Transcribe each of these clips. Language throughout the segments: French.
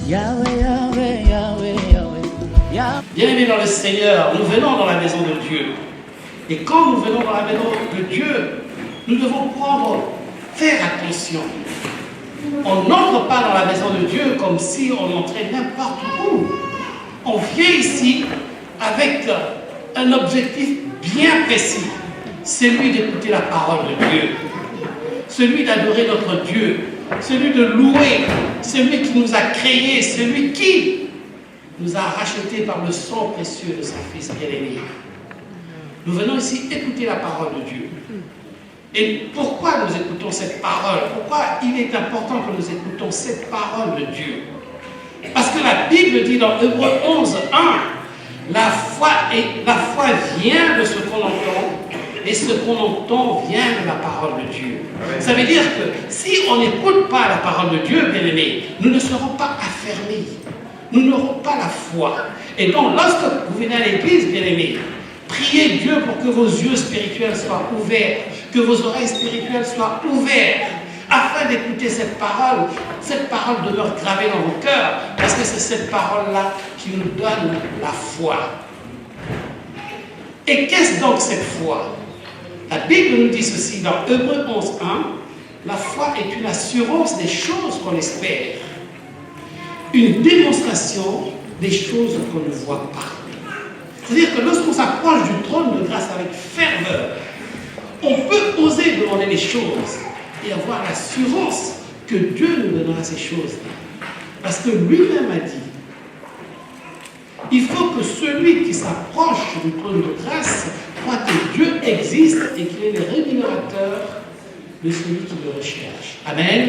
Yahweh, Yahweh, Yahweh, Yahweh, Yahweh. Bien-aimés dans le Seigneur, nous venons dans la maison de Dieu. Et quand nous venons dans la maison de Dieu, nous devons faire attention. On n'entre pas dans la maison de Dieu comme si on entrait n'importe où. On vient ici avec un objectif bien précis, celui d'écouter la parole de Dieu, celui d'adorer notre Dieu, celui de louer, celui qui nous a créés, celui qui nous a rachetés par le sang précieux de son Fils bien-aimé. Nous venons ici écouter la parole de Dieu. Et pourquoi nous écoutons cette parole? Pourquoi il est important que nous écoutons cette parole de Dieu? Parce que la Bible dit dans Hébreux 11, 1, la foi vient de ce qu'on entend, et ce qu'on entend vient de la parole de Dieu. Ça veut dire que si on n'écoute pas la parole de Dieu, bien-aimés, nous ne serons pas affermis. Nous n'aurons pas la foi. Et donc, lorsque vous venez à l'église, bien-aimés, priez Dieu pour que vos yeux spirituels soient ouverts, que vos oreilles spirituelles soient ouvertes, afin d'écouter cette parole demeure gravée dans vos cœurs, parce que c'est cette parole-là qui nous donne la foi. Et qu'est-ce donc cette foi? La Bible nous dit ceci dans Hébreux 11, 1, la foi est une assurance des choses qu'on espère, une démonstration des choses qu'on ne voit pas. C'est-à-dire que lorsqu'on s'approche du trône de grâce avec ferveur, on peut oser demander des choses et avoir l'assurance que Dieu nous donnera ces choses-là. Parce que lui-même a dit, il faut que celui qui s'approche du trône de grâce croit que Dieu existe et qu'il est le rémunérateur de celui qui le recherche. Amen.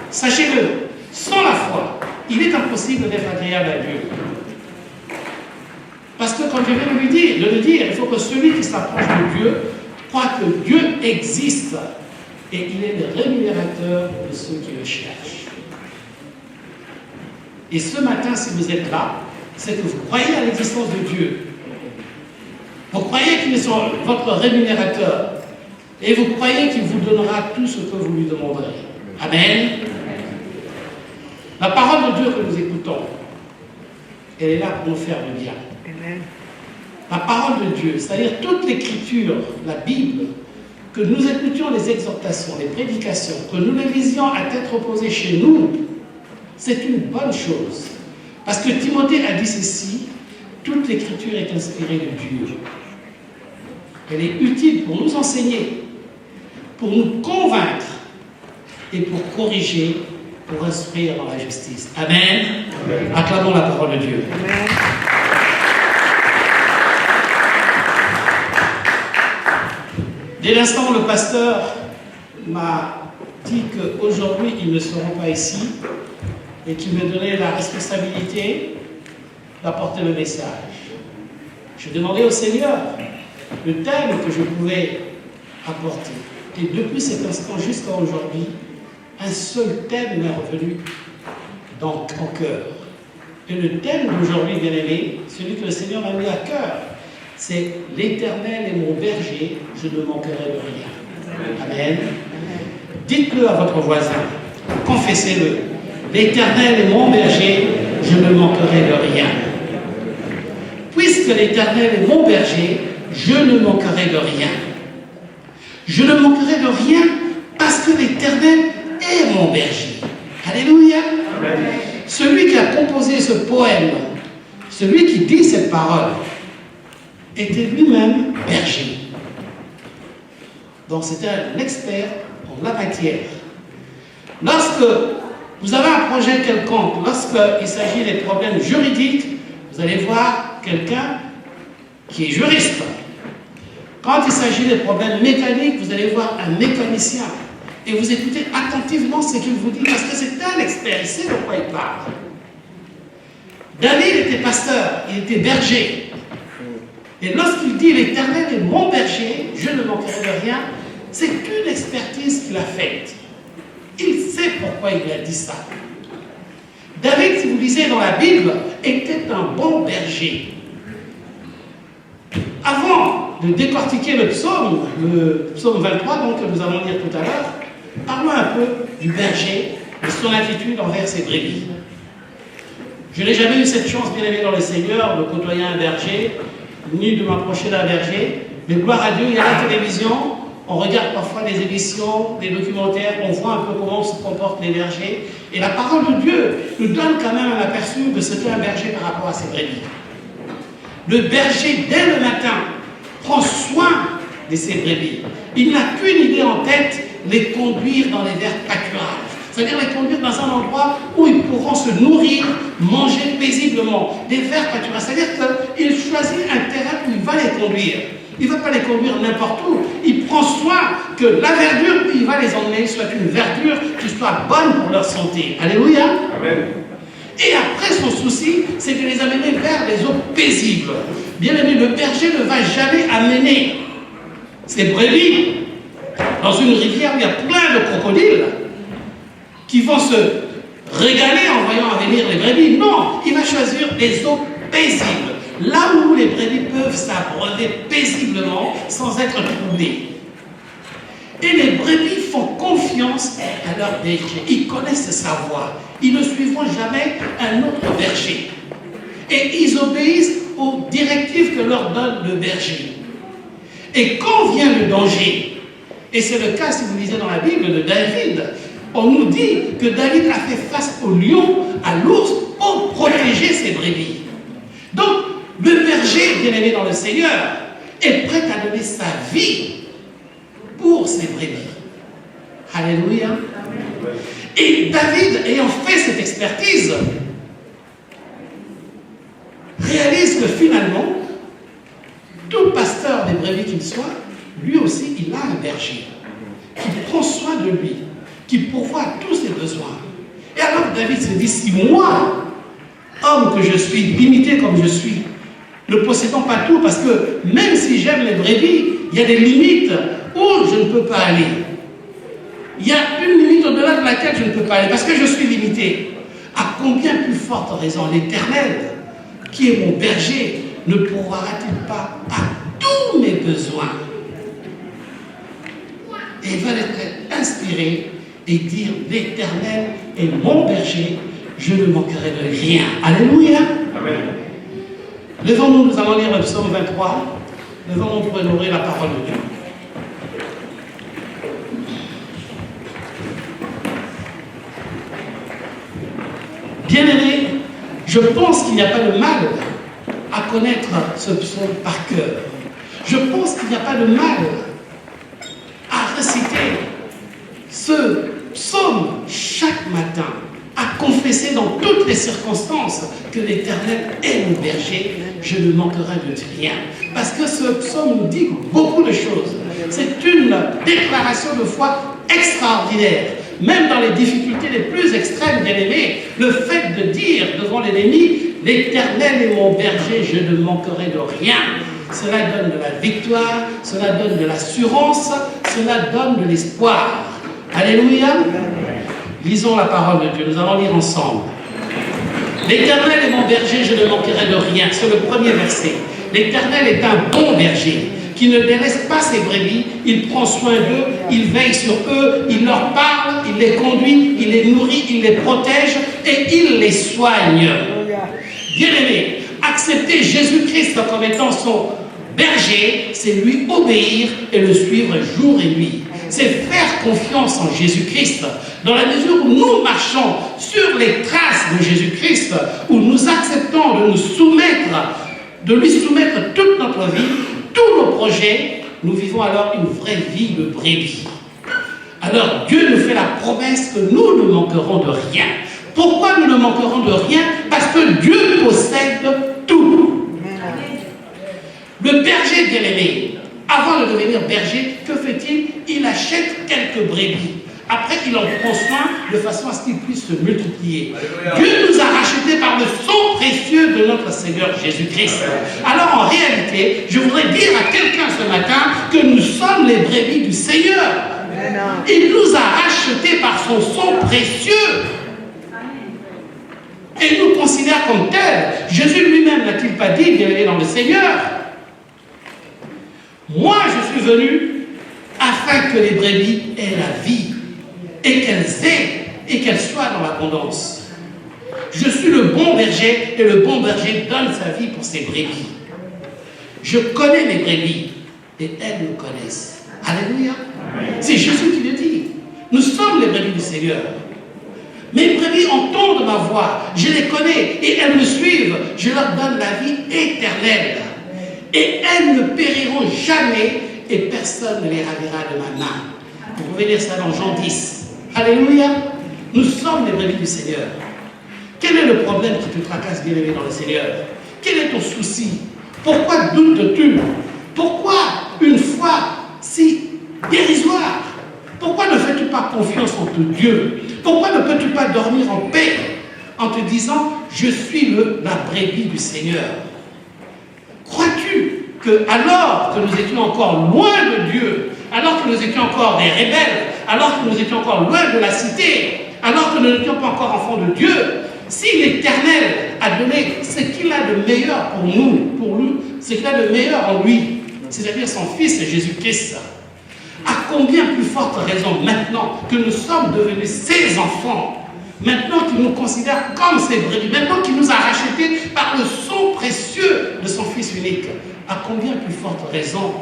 Sachez-le, sans la foi, il est impossible d'être agréable à Dieu. Parce que, comme je viens de le dire, il faut que celui qui s'approche de Dieu croit que Dieu existe et il est le rémunérateur de ceux qui le cherchent. Et ce matin, si vous êtes là, c'est que vous croyez à l'existence de Dieu. Vous croyez qu'il est votre rémunérateur et vous croyez qu'il vous donnera tout ce que vous lui demanderez. Amen. La parole de Dieu que nous écoutons, elle est là pour nous faire du bien. La parole de Dieu, c'est-à-dire toute l'écriture, la Bible, que nous écoutions les exhortations, les prédications, que nous les lisions à tête reposée chez nous, c'est une bonne chose. Parce que Timothée a dit ceci, toute l'écriture est inspirée de Dieu. Elle est utile pour nous enseigner, pour nous convaincre et pour corriger, pour instruire dans la justice. Amen. Amen. Acclamons la parole de Dieu. Amen. Dès l'instant où le pasteur m'a dit qu'aujourd'hui ils ne seront pas ici et qu'il me donnait la responsabilité d'apporter le message, je demandais au Seigneur le thème que je pouvais apporter. Et depuis cet instant jusqu'à aujourd'hui, un seul thème m'est revenu en cœur. Et le thème d'aujourd'hui, bien aimé, celui que le Seigneur m'a mis à cœur, c'est « L'Éternel est mon berger, je ne manquerai de rien ». Amen. Dites-le à votre voisin, confessez-le. « L'Éternel est mon berger, je ne manquerai de rien ». Puisque l'Éternel est mon berger, je ne manquerai de rien. Je ne manquerai de rien parce que l'Éternel est mon berger. Alléluia. Amen. Celui qui a composé ce poème, celui qui dit cette parole, était lui-même berger. Donc c'était un expert en la matière. Lorsque vous avez un projet quelconque, lorsqu'il s'agit des problèmes juridiques, vous allez voir quelqu'un qui est juriste. Quand il s'agit des problèmes mécaniques, vous allez voir un mécanicien. Et vous écoutez attentivement ce qu'il vous dit, parce que c'est un expert, il sait de quoi il parle. David était pasteur, il était berger. Et lorsqu'il dit « L'Éternel est mon berger, je ne manquerai de rien », c'est une expertise qu'il a faite. Il sait pourquoi il a dit ça. David, si vous lisez dans la Bible, était un bon berger. Avant de décortiquer le psaume 23, donc, que nous allons lire tout à l'heure, parlons un peu du berger de son attitude envers ses brebis. Je n'ai jamais eu cette chance, bien aimé dans le Seigneur, de côtoyer un berger, ni de m'approcher d'un berger, mais gloire à Dieu, il y a la télévision, on regarde parfois des émissions, des documentaires, on voit un peu comment se comportent les bergers, et la parole de Dieu nous donne quand même un aperçu de ce qu'est un berger par rapport à ses brebis. Le berger, dès le matin, prend soin de ses brebis. Il n'a qu'une idée en tête, les conduire dans les verts pâturages. C'est-à-dire les conduire dans un endroit où ils pourront se nourrir, manger paisiblement. Des verts pâturages, c'est-à-dire qu'il choisit un terrain où il va les conduire. Il ne va pas les conduire n'importe où. Il prend soin que la verdure où il va les emmener soit une verdure qui soit bonne pour leur santé. Alléluia. Amen. Et après, son souci, c'est de les amener vers les eaux paisibles. Bien aimé, le berger ne va jamais amener ses brebis dans une rivière où il y a plein de crocodiles qui vont se régaler en voyant venir les brebis. Non, il va choisir des eaux paisibles, là où les brebis peuvent s'abreuver paisiblement sans être troublées. Et les brebis font confiance à leur berger. Ils connaissent sa voix. Ils ne suivront jamais un autre berger. Et ils obéissent aux directives que leur donne le berger. Et quand vient le danger, et c'est le cas si vous lisez dans la Bible de David, on nous dit que David a fait face au lion, à l'ours, pour protéger ses brebis. Donc, le berger, bien aimé dans le Seigneur, est prêt à donner sa vie pour ses brebis. Alléluia. Et David, ayant fait cette expertise, réalise que finalement, tout pasteur des brebis qu'il soit, lui aussi, il a un berger qui prend soin de lui, qui pourvoit à tous ses besoins. Et alors David se dit, si moi, homme que je suis, limité comme je suis, ne possédant pas tout, parce que même si j'aime les brebis, il y a des limites où je ne peux pas aller. Il y a une limite au-delà de laquelle je ne peux pas aller, parce que je suis limité. À combien plus forte raison l'Éternel, qui est mon berger, ne pourvoira-t-il pas à tous mes besoins? Et il va être inspiré et dire, l'Éternel est mon berger, je ne manquerai de rien. Alléluia. Amen. Levons-nous, nous allons lire le psaume 23. Levons-nous pour honorer la parole de Dieu. Bien-aimés, je pense qu'il n'y a pas de mal à connaître ce psaume par cœur. Je pense qu'il n'y a pas de mal à réciter ce psaume chaque matin, à confesser dans toutes les circonstances que l'Éternel est mon berger, je ne manquerai de rien. Parce que ce psaume nous dit beaucoup de choses. C'est une déclaration de foi extraordinaire. Même dans les difficultés les plus extrêmes, bien aimés, le fait de dire devant l'ennemi, l'Éternel est mon berger, je ne manquerai de rien. Cela donne de la victoire, cela donne de l'assurance, cela donne de l'espoir. Alléluia. Lisons la parole de Dieu, nous allons lire ensemble. L'Éternel est mon berger, je ne manquerai de rien. C'est le premier verset. L'Éternel est un bon berger qui ne délaisse pas ses brebis, il prend soin d'eux, il veille sur eux, il leur parle, il les conduit, il les nourrit, il les protège et il les soigne. Bien-aimé, accepter Jésus-Christ comme étant son berger, c'est lui obéir et le suivre jour et nuit. C'est faire confiance en Jésus-Christ, dans la mesure où nous marchons sur les traces de Jésus-Christ, où nous acceptons de nous soumettre, de lui soumettre toute notre vie, tous nos projets, nous vivons alors une vraie vie de brebis. Alors Dieu nous fait la promesse que nous ne manquerons de rien. Pourquoi nous ne manquerons de rien? Parce que Dieu possède tout. Le berger bien-aimé, avant de devenir berger, que fait-il? Il achète quelques brebis. Après, il en prend soin de façon à ce qu'ils puissent se multiplier. Dieu nous a rachetés par le sang précieux de notre Seigneur Jésus-Christ. Alors en réalité, je voudrais dire à quelqu'un ce matin que nous sommes les brebis du Seigneur. Il nous a rachetés par son sang précieux. Et il nous considère comme tels. Jésus lui-même n'a-t-il pas dit, bien aimé dans le Seigneur, moi je suis venu afin que les brebis aient la vie et qu'elles aient et qu'elle soit dans l'abondance. Je suis le bon berger et le bon berger donne sa vie pour ses brebis. Je connais mes brebis et elles me connaissent. Alléluia. C'est Jésus qui le dit. Nous sommes les brebis du Seigneur. Mes brebis entendent ma voix, je les connais et elles me suivent. Je leur donne la vie éternelle. Et elles ne périront jamais et personne ne les ravira de ma main. Vous pouvez lire ça dans Jean 10. Alléluia. Nous sommes les brebis du Seigneur. Quel est le problème qui te tracasse, bien-aimé, dans le Seigneur? Quel est ton souci? Pourquoi doutes-tu? Pourquoi une foi si dérisoire? Pourquoi ne fais-tu pas confiance en ton Dieu? Pourquoi ne peux-tu pas dormir en paix en te disant « Je suis la brebis du Seigneur » ? Crois-tu que alors que nous étions encore loin de Dieu, alors que nous étions encore des rebelles, alors que nous étions encore loin de la cité, alors que nous n'étions pas encore enfants de Dieu, si l'Éternel a donné ce qu'il a de meilleur pour nous, ce qu'il a de meilleur en lui, c'est-à-dire son Fils Jésus-Christ, à combien plus forte raison maintenant que nous sommes devenus ses enfants, maintenant qu'il nous considère comme ses brebis, maintenant qu'il nous a rachetés par le sang précieux de son Fils unique, à combien plus forte raison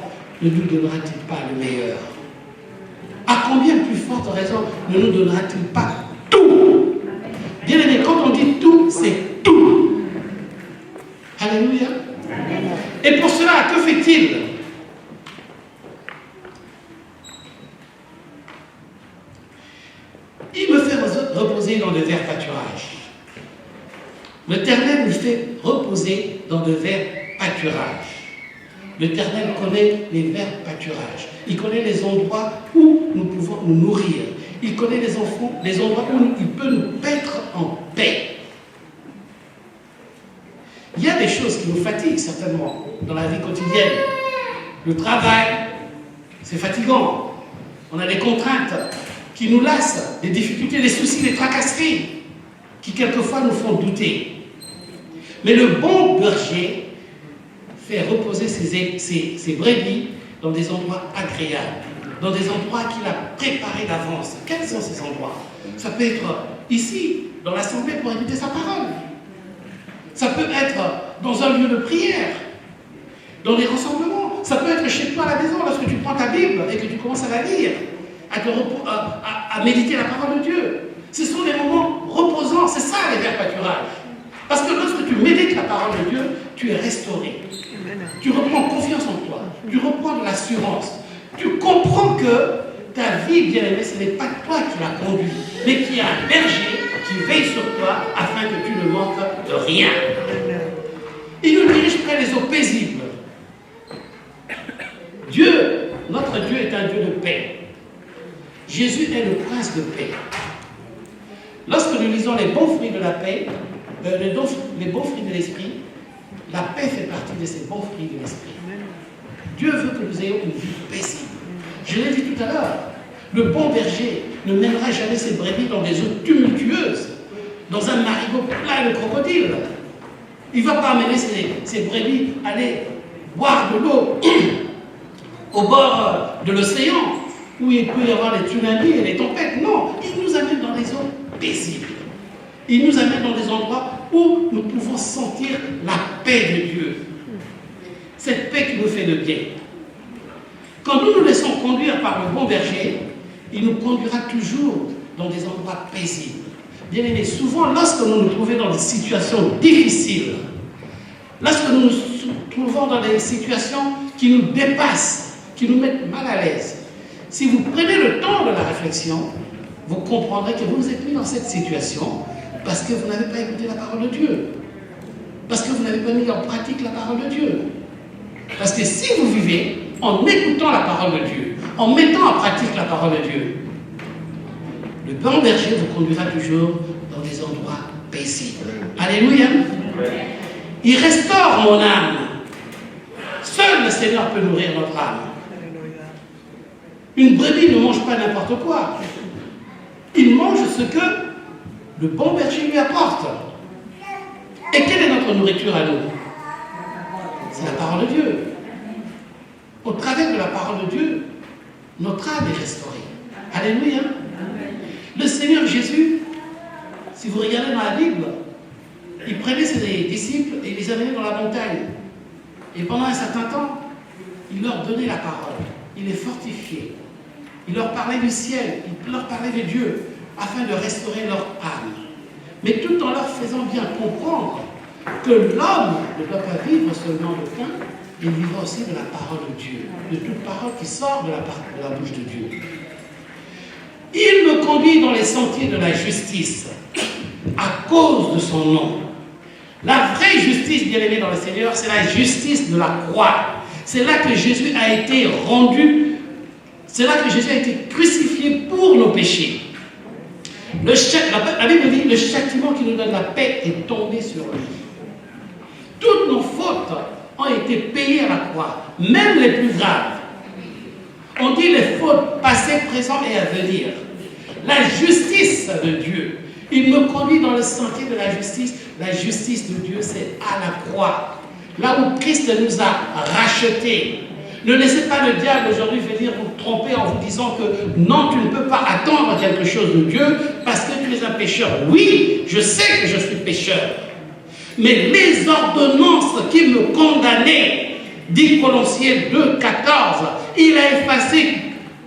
ne nous donnera-t-il pas le meilleur? À combien plus forte raison ne nous donnera-t-il pas tout? Bien aimé, quand on dit tout, c'est tout. Alléluia. Et pour cela, que fait-il? Il me fait reposer dans de verts pâturages. L'Éternel nous fait reposer dans de verts pâturages. L'Éternel connaît les verts pâturages. Il connaît les endroits où nous pouvons nous nourrir. Il connaît les endroits où il peut nous mettre en paix. Il y a des choses qui nous fatiguent certainement dans la vie quotidienne. Le travail, c'est fatigant. On a des contraintes qui nous lassent, des difficultés, des soucis, des tracasseries qui quelquefois nous font douter. Mais le bon berger fait reposer ses brebis dans des endroits agréables, dans des endroits qu'il a préparés d'avance. Quels sont ces endroits? Ça peut être ici, dans l'assemblée pour écouter sa parole. Ça peut être dans un lieu de prière, dans des rassemblements. Ça peut être chez toi à la maison, lorsque tu prends ta Bible et que tu commences à la lire, à méditer la parole de Dieu. Ce sont des moments reposants, c'est ça les verts pâturages. Parce que lorsque tu médites la parole de Dieu, tu es restauré. Tu reprends confiance en toi. Tu reprends de l'assurance. Tu comprends que ta vie, bien-aimée, ce n'est pas toi qui l'as conduit, mais qu'il y a un berger qui veille sur toi afin que tu ne manques de rien. Il nous dirige près des eaux paisibles. Dieu, notre Dieu est un Dieu de paix. Jésus est le prince de paix. Lorsque nous lisons les bons fruits de la paix, les bons fruits de l'esprit, la paix fait partie de ces bons fruits de l'esprit. Dieu veut que nous ayons une vie paisible. Je l'ai dit tout à l'heure, le bon berger ne mènera jamais ses brebis dans des eaux tumultueuses, dans un marigot plein de crocodiles. Il ne va pas amener ses brebis à aller boire de l'eau au bord de l'océan, où il peut y avoir des tsunamis et des tempêtes. Non, il nous amène dans des eaux paisibles. Il nous amène dans des endroits où nous pouvons sentir la paix de Dieu. Cette paix qui nous fait de bien. Quand nous nous laissons conduire par le bon berger, il nous conduira toujours dans des endroits paisibles. Bien aimés, souvent, lorsque nous nous trouvons dans des situations difficiles, lorsque nous nous trouvons dans des situations qui nous dépassent, qui nous mettent mal à l'aise, si vous prenez le temps de la réflexion, vous comprendrez que vous vous êtes mis dans cette situation parce que vous n'avez pas écouté la parole de Dieu. Parce que vous n'avez pas mis en pratique la parole de Dieu. Parce que si vous vivez en écoutant la parole de Dieu, en mettant en pratique la parole de Dieu, le bon berger vous conduira toujours dans des endroits paisibles. Alléluia. Il restaure mon âme. Seul le Seigneur peut nourrir notre âme. Une brebis ne mange pas n'importe quoi. Il mange ce que le bon berger lui apporte. Et quelle est notre nourriture à nous? C'est la parole de Dieu. Au travers de la parole de Dieu, notre âme est restaurée. Alléluia. Le Seigneur Jésus Si vous regardez dans la Bible, il prenait ses disciples et il les amenait dans la montagne. Et pendant un certain temps, il leur donnait la parole. Il les fortifiait. Il leur parlait du ciel. Il leur parlait de Dieu afin de restaurer leur âme. Mais tout en leur faisant bien comprendre que l'homme ne doit pas vivre seulement de pain, il vivra aussi de la parole de Dieu, de toute parole qui sort de la bouche de Dieu. Il me conduit dans les sentiers de la justice à cause de son nom. La vraie justice, bien aimée dans le Seigneur, c'est la justice de la croix. C'est là que Jésus a été rendu, c'est là que Jésus a été crucifié pour nos péchés. La Bible dit, le châtiment qui nous donne la paix est tombé sur lui. Toutes nos fautes ont été payées à la croix, même les plus graves. On dit les fautes passées, présentes et à venir. La justice de Dieu. Il me conduit dans le sentier de la justice. La justice de Dieu, c'est à la croix. Là où Christ nous a rachetés. Ne laissez pas le diable aujourd'hui venir vous tromper en vous disant que non, tu ne peux pas attendre quelque chose de Dieu parce que tu es un pécheur. Oui, je sais que je suis pécheur. Mais les ordonnances qui me condamnaient, dit Colossiens 2, 14, il a effacé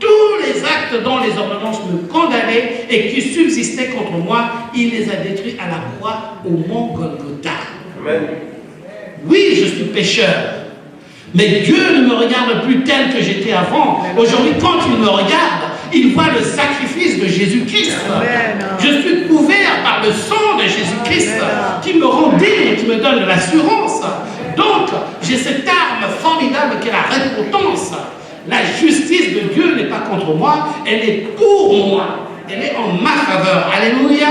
tous les actes dont les ordonnances me condamnaient et qui subsistaient contre moi, il les a détruits à la croix au mont Golgotha. Amen. Oui, je suis pécheur. Mais Dieu ne me regarde plus tel que j'étais avant. Aujourd'hui, quand il me regarde, il voit le sacrifice de Jésus-Christ. Je suis couvert par le sang de Jésus-Christ qui me rend digne, qui me donne de l'assurance. Donc, j'ai cette arme formidable qui est la repentance. La justice de Dieu n'est pas contre moi, elle est pour moi. Elle est en ma faveur. Alléluia.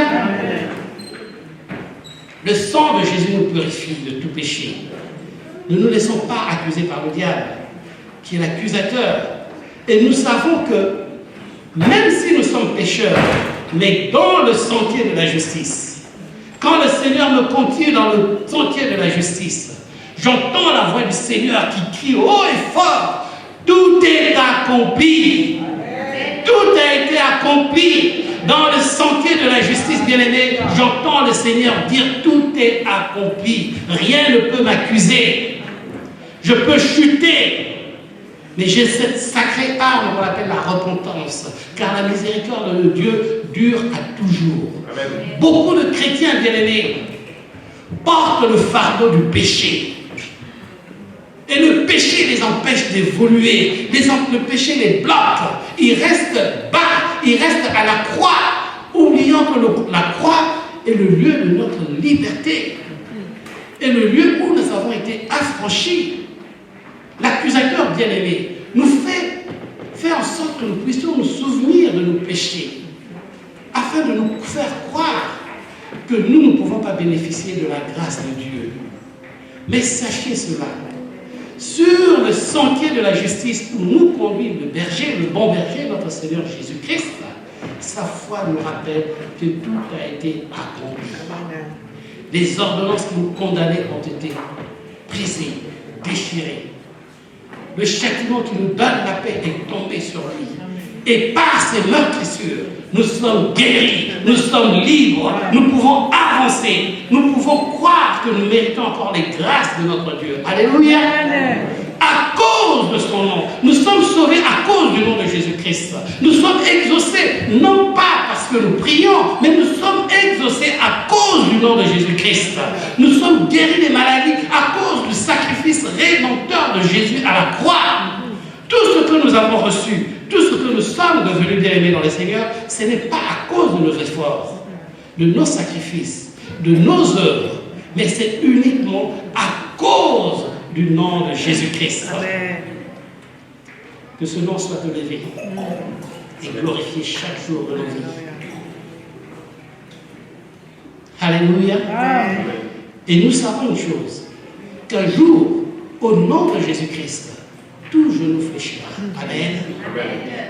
Le sang de Jésus nous purifie de tout péché. Ne nous laissons pas accuser par le diable, qui est l'accusateur. Et nous savons que, même si nous sommes pécheurs, mais dans le sentier de la justice, quand le Seigneur me conduit dans le sentier de la justice, j'entends la voix du Seigneur qui crie haut et fort, tout est accompli. Tout a été accompli. Dans le sentier de la justice, bien-aimé, j'entends le Seigneur dire tout est accompli. Rien ne peut m'accuser. Je peux chuter, mais j'ai cette sacrée arme qu'on appelle la repentance, car la miséricorde de Dieu dure à toujours. Amen. Beaucoup de chrétiens bien-aimés portent le fardeau du péché. Et le péché les empêche d'évoluer. Le péché les bloque. Ils restent bas, ils restent à la croix, oubliant que la croix est le lieu de notre liberté. Et le lieu où nous avons été affranchis. L'accusateur bien-aimé nous fait en sorte que nous puissions nous souvenir de nos péchés, afin de nous faire croire que nous ne pouvons pas bénéficier de la grâce de Dieu. Mais sachez cela, sur le sentier de la justice où nous conduit le berger, le bon berger, notre Seigneur Jésus-Christ, sa foi nous rappelle que tout a été accompli. Les ordonnances qui nous condamnaient ont été brisées, déchirées. Le châtiment qui nous donne la paix est tombé sur lui. Et par ces meurtrissures, nous sommes guéris, nous sommes libres, nous pouvons avancer, nous pouvons croire que nous méritons encore les grâces de notre Dieu. Alléluia. À cause de son nom, nous sommes sauvés à cause du nom de Jésus-Christ. Nous sommes exaucés, non pas parce que nous prions, mais nous sommes exaucés à cause du nom de Jésus-Christ. Nous sommes guéris des maladies à cause du sacrifice rédempteur de Jésus à la croix. Tout ce que nous avons reçu, tout ce que nous sommes devenus bien-aimés dans le Seigneur, ce n'est pas à cause de nos efforts, de nos sacrifices, de nos œuvres, mais c'est uniquement à cause du nom de Jésus-Christ. Que ce nom soit élevé et glorifié chaque jour de nos vies. Alléluia. Et nous savons une chose, qu'un jour, au nom de Jésus-Christ, tout genou fléchira. Amen.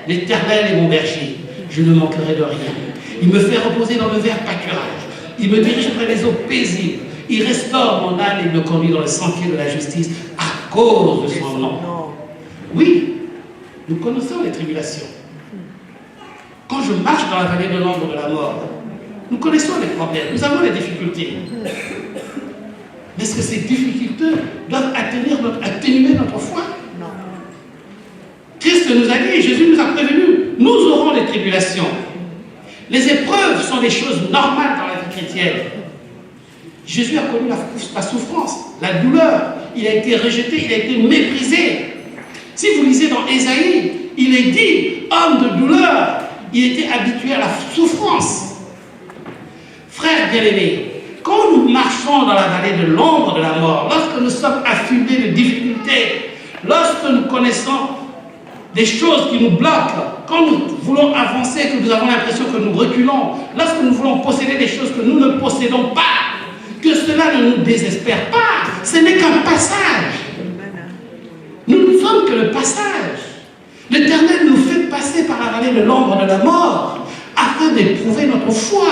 L'Éternel est mon berger, je ne manquerai de rien. Il me fait reposer dans le vert pâturage. Il me dirige près des eaux paisibles. Il restaure mon âme et me conduit dans le sentier de la justice à cause de son nom. Oui, nous connaissons les tribulations. Quand je marche dans la vallée de l'ombre de la mort, Nous connaissons les problèmes, nous avons les difficultés. Mais est-ce que ces difficultés doivent atténuer notre foi? Non. Christ nous a dit, Jésus nous a prévenus, nous aurons des tribulations. Les épreuves sont des choses normales dans la vie chrétienne. Jésus a connu la souffrance, la douleur. Il a été rejeté, il a été méprisé. Si vous lisez dans Ésaïe, il est dit, homme de douleur, il était habitué à la souffrance. Frères bien-aimés, quand nous marchons dans la vallée de l'ombre de la mort, lorsque nous sommes affublés de difficultés, lorsque nous connaissons des choses qui nous bloquent, quand nous voulons avancer, que nous avons l'impression que nous reculons, lorsque nous voulons posséder des choses que nous ne possédons pas, que cela ne nous désespère pas, ce n'est qu'un passage. Nous ne sommes que le passage. L'Éternel nous fait passer par la vallée de l'ombre de la mort afin d'éprouver notre foi,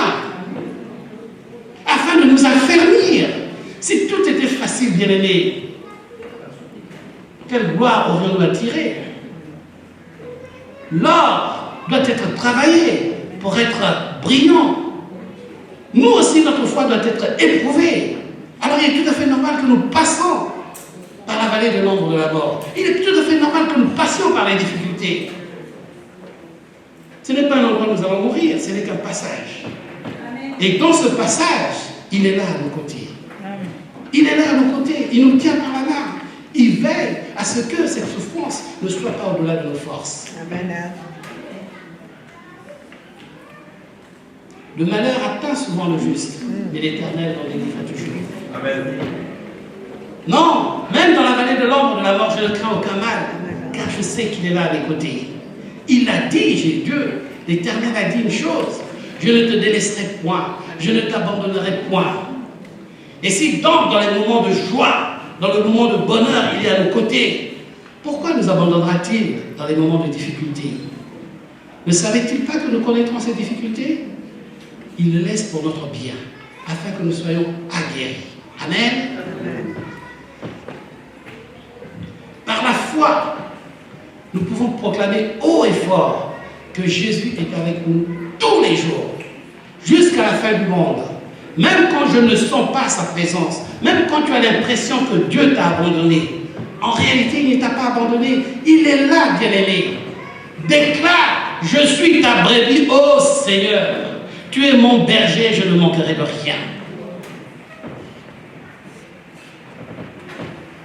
afin de nous affermir. Si tout était facile, bien-aimés, quelle gloire aurions-nous à tirer? L'or doit être travaillé pour être brillant. Nous aussi, notre foi doit être éprouvée. Alors il est tout à fait normal que nous passons par la vallée de l'ombre de la mort. Il est tout à fait normal que nous passions par les difficultés. Ce n'est pas un endroit où nous allons mourir, ce n'est qu'un passage. Et dans ce passage, il est là à nos côtés. Il est là à nos côtés, il nous tient par la main. Il veille à ce que cette souffrance ne soit pas au-delà de nos forces. Amen. Le malheur atteint souvent le juste, mais l'Éternel en délivre toujours. Amen. Non, même dans la vallée de l'ombre de la mort, je ne crains aucun mal, car je sais qu'il est là à mes côtés. Il a dit, j'ai Dieu, l'Éternel a dit une chose, je ne te délaisserai point, je ne t'abandonnerai point. Et si donc dans les moments de joie, dans le moment de bonheur, il est à nos côtés, pourquoi nous abandonnera-t-il dans les moments de difficulté? Ne savait-il pas que nous connaîtrons ces difficultés? Il le laisse pour notre bien, afin que nous soyons aguerris. Amen. Amen. Par la foi, nous pouvons proclamer haut et fort que Jésus est avec nous tous les jours, jusqu'à la fin du monde. Même quand je ne sens pas sa présence, même quand tu as l'impression que Dieu t'a abandonné, en réalité, il ne t'a pas abandonné. Il est là, bien-aimé. Déclare, je suis ta brebis, ô Seigneur. Tu es mon berger, je ne manquerai de rien.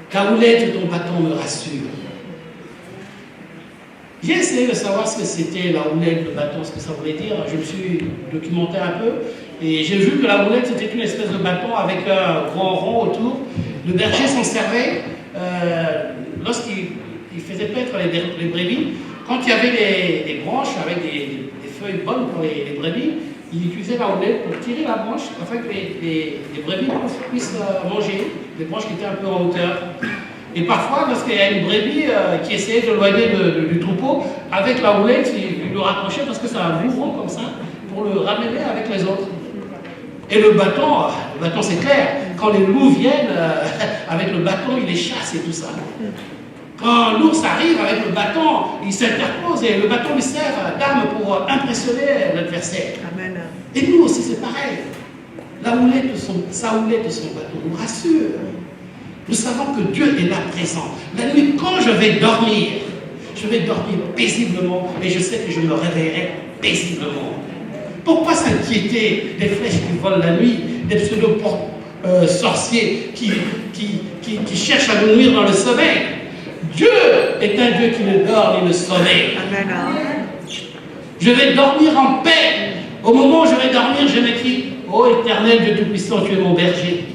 Ta houlette et ton bâton me rassurent. J'ai essayé de savoir ce que c'était la houlette, le bâton, ce que ça voulait dire. Je me suis documenté un peu et j'ai vu que la houlette c'était une espèce de bâton avec un grand rond autour. Le berger s'en servait lorsqu'il faisait paître les brebis. Quand il y avait des branches avec des feuilles bonnes pour les brebis, il utilisait la houlette pour tirer la branche afin que les brebis puissent manger, des branches qui étaient un peu en hauteur. Et parfois, lorsqu'il y a une brebis qui essayait de l'éloigner du troupeau, avec la houlette, il le raccrochait parce que c'est un mouvement comme ça, pour le ramener avec les autres. Et le bâton c'est clair, quand les loups viennent, avec le bâton, il les chasse et tout ça. Quand l'ours arrive avec le bâton, il s'interpose et le bâton lui sert d'arme pour impressionner l'adversaire. Amen. Et nous aussi, c'est pareil. Sa houlette de son bâton nous rassure. Nous savons que Dieu est là présent. La nuit, quand je vais dormir paisiblement et je sais que je me réveillerai paisiblement. Pourquoi s'inquiéter des flèches qui volent la nuit, des pseudo-sorciers qui cherchent à nous nuire dans le sommeil? Dieu est un Dieu qui ne dort ni ne sommeille. Amen. Je vais dormir en paix. Au moment où je vais dormir, je m'écris, ô Éternel Dieu Tout-Puissant, tu es mon berger.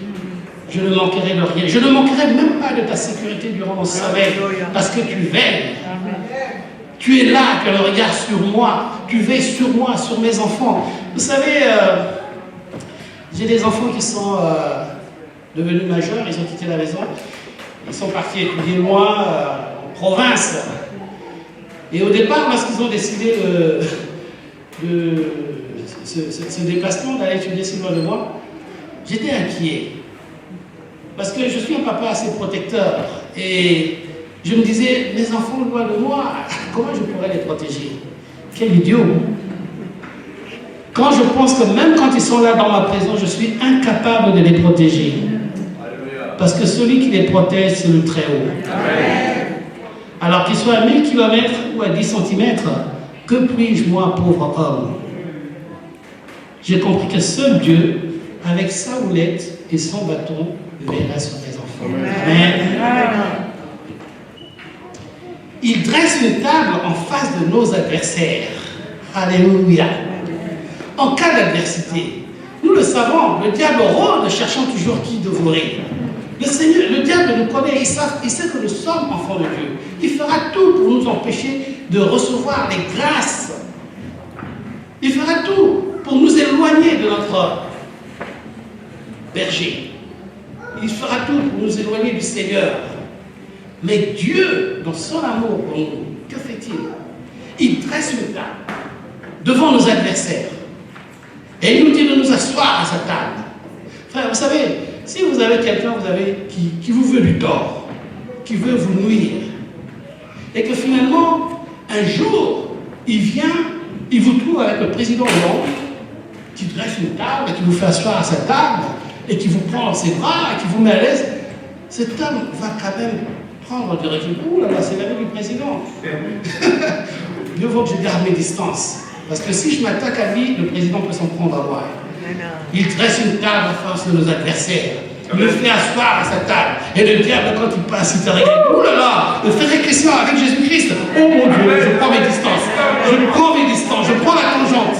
Je ne manquerai de rien. Je ne manquerai même pas de ta sécurité durant mon sommeil, parce que tu veilles. Tu es là, tu as le regard sur moi. Tu veilles sur moi, sur mes enfants. Vous savez, j'ai des enfants qui sont devenus majeurs, ils ont quitté la maison. Ils sont partis étudier loin, en province. Et au départ, lorsqu'ils ont décidé ce déplacement, d'aller étudier si loin de moi, j'étais inquiet. Parce que je suis un papa assez protecteur. Et je me disais, mes enfants loin de moi, comment je pourrais les protéger? Quel idiot! Quand je pense que même quand ils sont là dans ma présence, je suis incapable de les protéger. Parce que celui qui les protège, c'est le Très-Haut. Alors qu'il soit à 1000 km ou à 10 cm, que puis-je, moi, pauvre homme? J'ai compris que seul Dieu, avec sa houlette et son bâton, veillera sur les enfants. Amen. Il dresse une table en face de nos adversaires. Alléluia. En cas d'adversité, nous le savons, le diable rôde cherchant toujours qui dévorer. Le diable nous connaît, il sait que nous sommes enfants de Dieu. Il fera tout pour nous empêcher de recevoir les grâces. Il fera tout pour nous éloigner de notre berger. Il fera tout pour nous éloigner du Seigneur. Mais Dieu, dans son amour pour nous, que fait-il? Il dresse une table devant nos adversaires. Et il nous dit de nous asseoir à sa table. Frère, vous savez, si vous avez quelqu'un qui vous veut du tort, qui veut vous nuire, et que finalement, un jour, il vient, il vous trouve avec le président Hollande, qui dresse une table, et qui vous fait asseoir à sa table, et qui vous prend dans ses bras, et qui vous met à l'aise, cet homme va quand même prendre du recul. Ouh là là, c'est l'ami du président. Mieux vaut que je garde mes distances. Parce que si je m'attaque à lui, le président peut s'en prendre à moi. Il dresse une table en face de nos adversaires. Il le fait asseoir à sa table. Et le diable, quand il passe, il te regarde. Ouh là là, le frère est chrétien avec Jésus-Christ. Oh mon Dieu, je prends mes distances. Je prends mes distances. Je prends la tangente.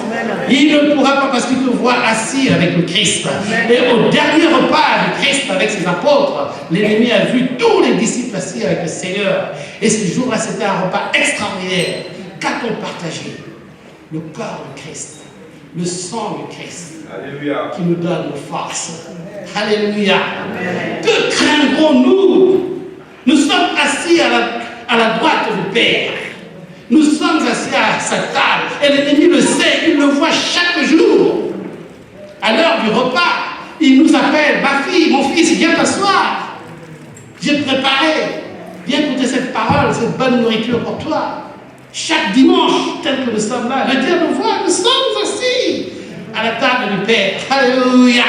Il ne pourra pas parce qu'il te voit assis avec le Christ. Et au dernier repas du Christ avec ses apôtres, l'ennemi a vu tous les disciples assis avec le Seigneur. Et ce jour-là, c'était un repas extraordinaire. Qu'a-t-on partagé? Le corps du Christ, le sang du Christ, Alléluia, qui nous donne nos forces. Alléluia. Amen. Que craindrons-nous? Nous sommes assis à la droite du Père. Nous sommes assis à sa table. Et l'ennemi le sait, il le voit chaque jour. À l'heure du repas, il nous appelle, ma fille, mon fils, viens t'asseoir. J'ai préparé. Viens écouter cette parole, cette bonne nourriture pour toi. Chaque dimanche, tel que nous sommes là, le diable nous voit, nous sommes assis à la table du Père. Alléluia.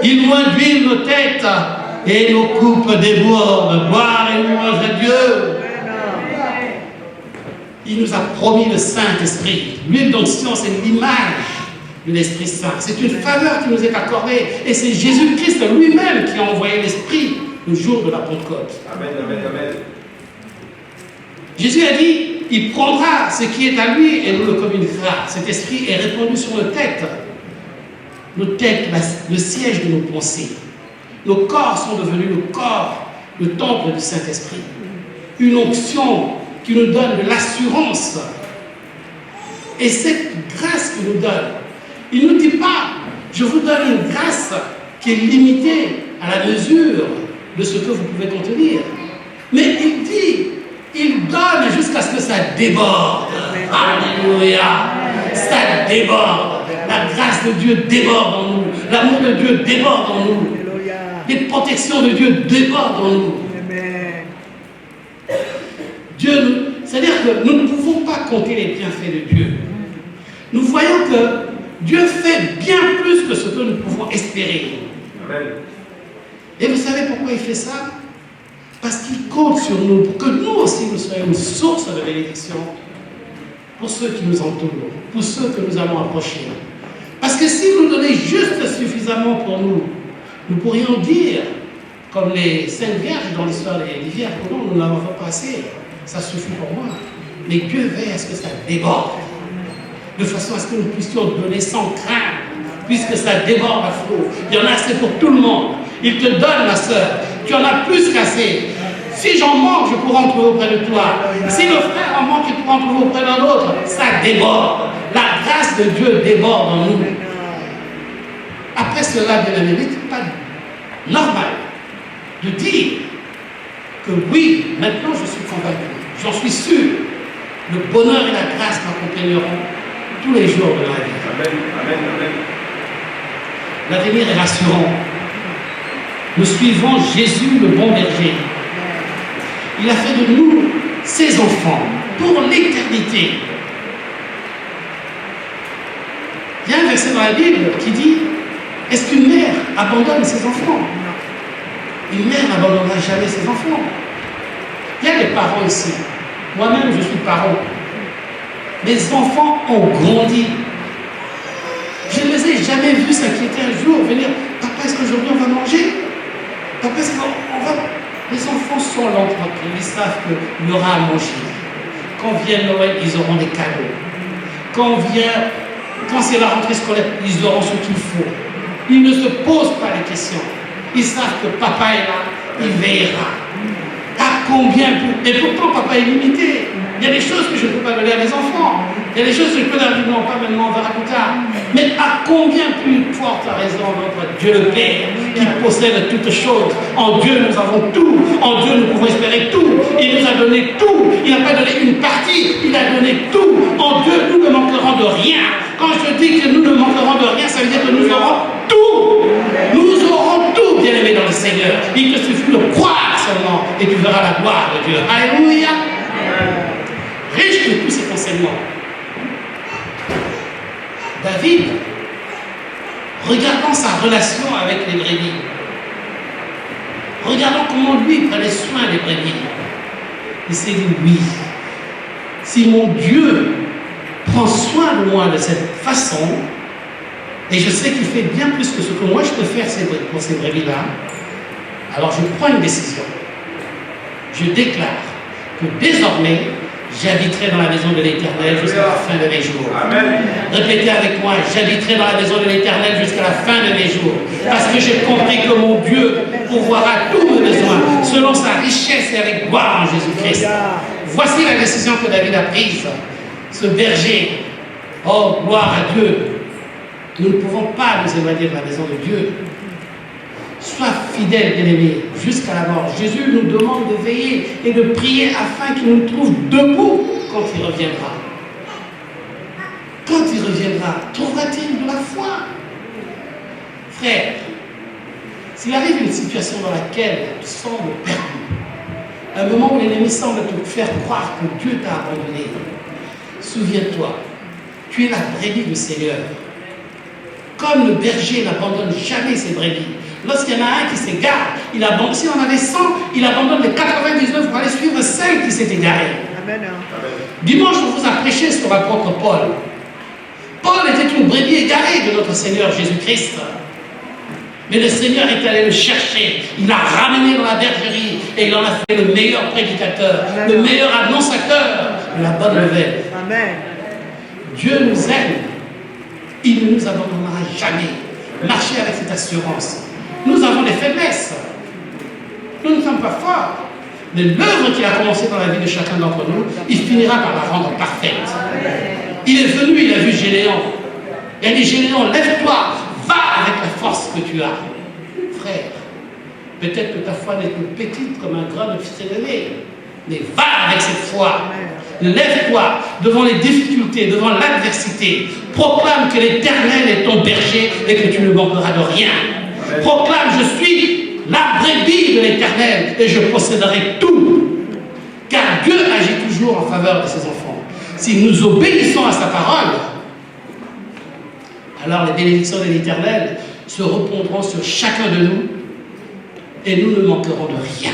Il nous induit nos têtes et nos coupes débordent. Gloire et louange à Dieu. Il nous a promis le Saint-Esprit. L'huile d'onction, c'est l'image de l'Esprit Saint. C'est une faveur qui nous est accordée. Et c'est Jésus-Christ lui-même qui a envoyé l'Esprit le jour de la Pentecôte. Amen, amen, amen. Jésus a dit, il prendra ce qui est à lui et nous le communiquera. Cet esprit est répandu sur nos têtes. Nos têtes, le siège de nos pensées. Nos corps sont devenus le corps, le temple du Saint-Esprit. Une onction qui nous donne de l'assurance. Et cette grâce qu'il nous donne, il ne nous dit pas, je vous donne une grâce qui est limitée à la mesure de ce que vous pouvez contenir. Mais il dit, il donne jusqu'à ce que ça déborde. Alléluia. Ça déborde. La grâce de Dieu déborde en nous. L'amour de Dieu déborde en nous. Les protections de Dieu débordent en nous. Dieu, c'est-à-dire que nous ne pouvons pas compter les bienfaits de Dieu. Nous voyons que Dieu fait bien plus que ce que nous pouvons espérer. Et vous savez pourquoi il fait ça? Parce qu'il compte sur nous, pour que nous aussi nous soyons une source de bénédiction pour ceux qui nous entourent, pour ceux que nous allons approcher. Parce que s'il nous donnait juste suffisamment pour nous, nous pourrions dire, comme les 5 vierges dans l'histoire des vierges, que non, nous n'avons pas assez, ça suffit pour moi. Mais Dieu veille à ce que ça déborde, de façon à ce que nous puissions donner sans crainte, puisque ça déborde à flot. Il y en a assez pour tout le monde. Il te donne, ma soeur, tu en as plus qu'assez. Si j'en manque, je pourrai en trouver auprès de toi. Si le frère en manque, il pourra en trouver auprès d'un autre. Ça déborde. La grâce de Dieu déborde en nous. Après cela, bien aimé, n'est-il pas normal de dire que oui, maintenant je suis convaincu, j'en suis sûr, le bonheur et la grâce m'accompagneront tous les jours de ma vie. Amen, amen, amen. L'avenir est rassurant. Nous suivons Jésus, le bon berger. Il a fait de nous ses enfants pour l'éternité. Il y a un verset dans la Bible qui dit, est-ce qu'une mère abandonne ses enfants? Une mère n'abandonnera jamais ses enfants. Il y a des parents ici. Moi-même, je suis parent. Mes enfants ont grandi. Je ne les ai jamais vus s'inquiéter un jour, venir, papa, est-ce qu'aujourd'hui on va manger? Papa, est-ce qu'on va... Les enfants sont là tranquilles, ils savent qu'il y aura à manger. Quand vient Noël, ils auront des cadeaux. Quand c'est la rentrée scolaire, ils auront ce qu'il faut. Ils ne se posent pas les questions. Ils savent que papa est là, il veillera. À combien plus? Et pourtant, papa est limité. Il y a des choses que je ne peux pas donner à mes enfants. Il y a des choses que je peux leur dire, non, pas maintenant, on verra plus tard. Mais à combien plus forte raison notre Dieu le Père, qui possède toutes choses. En Dieu, nous avons tout. En Dieu, nous pouvons espérer tout. Il nous a donné tout. Il n'a pas donné une partie, il a donné tout. En Dieu, nous ne manquerons de rien. Quand je dis que nous ne manquerons de rien, ça veut dire que nous aurons tout. Nous aurons tout, bien-aimés dans le Seigneur. Il te suffit de croire seulement et tu verras la gloire de Dieu. Alléluia. Riche de tous ces enseignements. David, regardant sa relation avec les brebis, regardant comment lui prenait soin des brebis, il s'est dit, oui, si mon Dieu prend soin de moi de cette façon, et je sais qu'il fait bien plus que ce que moi je peux faire pour ces brebis-là, alors je prends une décision. Je déclare que désormais, j'habiterai dans la maison de l'Éternel jusqu'à la fin de mes jours. Amen. Répétez avec moi, j'habiterai dans la maison de l'Éternel jusqu'à la fin de mes jours. Parce que j'ai compris que mon Dieu pourvoira tous mes besoins selon sa richesse et avec gloire en Jésus-Christ. Voici la décision que David a prise. Ce berger, oh gloire à Dieu, nous ne pouvons pas nous éloigner de la maison de Dieu. Sois fidèle, bien-aimé, jusqu'à la mort. Jésus nous demande de veiller et de prier afin qu'il nous trouve debout quand il reviendra. Quand il reviendra, trouvera-t-il de la foi? Frère, s'il arrive une situation dans laquelle tu sembles perdu, un moment où l'ennemi semble te faire croire que Dieu t'a abandonné, souviens-toi, tu es la brebis du Seigneur. Comme le berger n'abandonne jamais ses brebis, lorsqu'il y en a un qui s'égare, si on avait 100, il abandonne les 99 pour aller suivre celle qui s'est égarée. Amen. Dimanche, on vous a prêché sur l'apôtre Paul. Paul était une brebis égarée de notre Seigneur Jésus-Christ. Mais le Seigneur est allé le chercher. Il l'a ramené dans la bergerie et il en a fait le meilleur prédicateur, Amen. Le meilleur annonçateur de la bonne nouvelle. Amen. Dieu nous aime. Il ne nous abandonnera jamais. Marchez avec cette assurance. Nous avons des faiblesses. Nous ne sommes pas forts. Mais l'œuvre qu'il a commencé dans la vie de chacun d'entre nous, il finira par la rendre parfaite. Il est venu, il a vu Gédéon. Il a dit, Gédéon, lève-toi, va avec la force que tu as. Frère, peut-être que ta foi n'est que petite comme un grain de sénévé, mais va avec cette foi. Lève-toi devant les difficultés, devant l'adversité. Proclame que l'Éternel est ton berger et que tu ne manqueras de rien. Proclame, je suis la brebis de l'Éternel et je posséderai tout. Car Dieu agit toujours en faveur de ses enfants. Si nous obéissons à sa parole, alors les bénédictions de l'Éternel se répondront sur chacun de nous et nous ne manquerons de rien.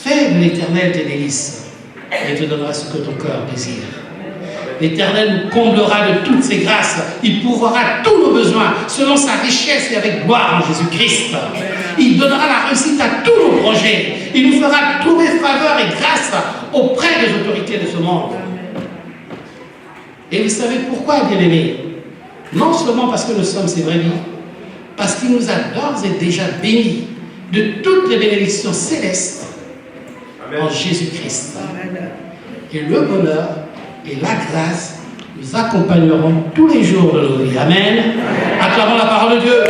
Fais de l'Éternel tes délices et te donnera ce que ton cœur désire. L'Éternel nous comblera de toutes ses grâces. Il pourvoira tous nos besoins selon sa richesse et avec gloire en Jésus-Christ. Il donnera la réussite à tous nos projets. Il nous fera trouver faveur et grâce auprès des autorités de ce monde. Et vous savez pourquoi, bien-aimés? Non seulement parce que nous sommes ses brebis, parce qu'il nous a d'ores et déjà bénis de toutes les bénédictions célestes en Jésus-Christ. Et le bonheur et la grâce nous accompagneront tous les jours de nos vies. Amen. Acclamons la parole de Dieu.